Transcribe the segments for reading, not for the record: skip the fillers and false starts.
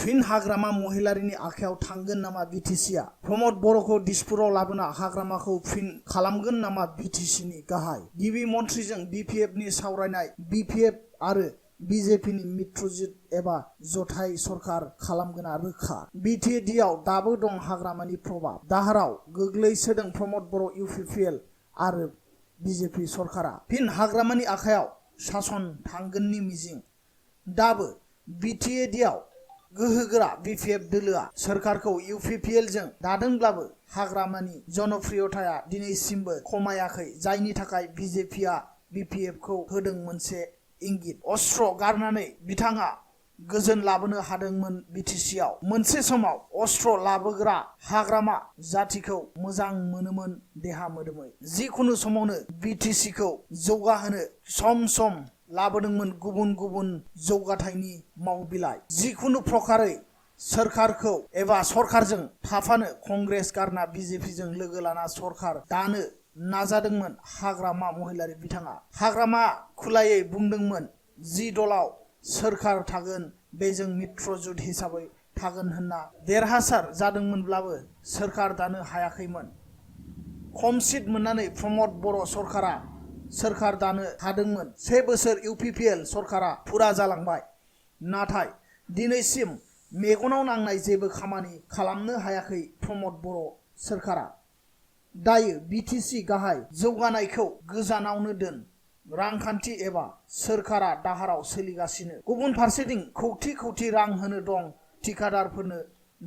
फिन हाग्रामा महिलारिनि आखायाव थांगोन नामा बिटिसिआ? प्रमद बर'खौ दिसपुराव लाबोना हाग्रामाखौ फिन खालामगोन नामा बिटिसिनि गाहाय? गिबि मन्थ्रिजों बिपिएफनि सावरायनाय, बिपिएफ आरो बिजेपिनि मित्रजित एबा जथाय सरकार खालामगोना रोखा। बिटिएडिआव दाबो दं हाग्रामानि प्रभाब। दाहाराव गोग्लैसोदों प्रमद बर' इउपिपिएल आरो बिजेपि सरकारा। फिन हाग्रामानि आखायाव सासन थांगोननि मिजिं। दाबो बिटिएडिआव गोहोगोरा बिपिएफ दोलोआ सोरखारखौ इउपिपिएलजों दादोंब्लाबो हाग्रामानि जनप्रियताया दिनैसिमबो खमायाखै, जायनि थाखाय बिजेपिआ बिपिएफखौ होदों मोनसे इंगित। अस्त्र गारनानै बिथाङा गोजोन लाबोनो हादोंमोन बिटिसिआव। मोनसे समाव अस्त्र लाबोग्रा हाग्रामा जातिखौ मोजां मोनोमोन देहा मोदोमै। जिखुनु समावनो बिटिसिखौ जौगाहोनो सम सम लाबोदोंमोन गुबुन गुबुन जौगाथायनि मावबिलाइ। जिखुनु प्रकारै सोरखारखौ एबा सरकारजों थाफानो कंग्रेस गारना बिजेपिजों लोगो लाना सरकार दानो नाजादोंमोन हाग्रामा महिलारि बिथाङा। हाग्रामा खुलायै बुंदोंमोन जि दलाव सोरखार थागोन बेजों मित्रजुट हिसाबै थागोन होनना। देरहासार जादोंमोनब्लाबो सोरखार दानो हायाखैमोन। खम सिट मोननानै प्रमद बर' सरकारा सोरखार दानो हादोंमोन। 1 बोसोर इउपिपिएल सरकारा फुरा जालांबाय, नाथाय दिनैसिम मेगनाव नांनाय जेबो खामानि खालामनो हायाखै प्रमद बर' सोरखारा। दायो बिटिसि गाहाय जौगानायखौ गोजानावनो दोन, रांखान्थि एबा सोरखारा दाहाराव सोलिगासिनो। गुबुन फारसेथिं खौथि खौथि रां होनो दं थिकादारफोरनो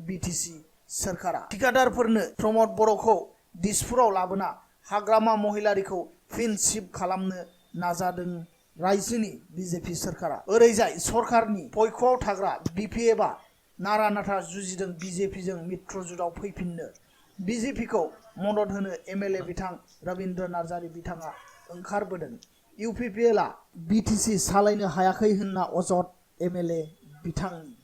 बिटिसि सोरखारा। थिकादारफोरनो प्रमद बर'खौ दिसपुराव लाबोना हाग्रामा महिलारिखौ फिन चिफ खालामनो नाजादों रायजोनि बिजेपि सोरखारा। ओरैजाय सरकारनि पक्षआव थाग्रा बिपिएफआ नारा नाथा जुजिदों बिजेपिजों मित्रजुटआव फैफिननो। बिजेपिखौ मदद होनो एमएलए बिथां रबिन्द्र नार्जारी बिथाङा ओंखारबोदों। इउपिपिएलआ बिटिसि सालायनो हायाखै होनना अजद एमएलए बिथांनि।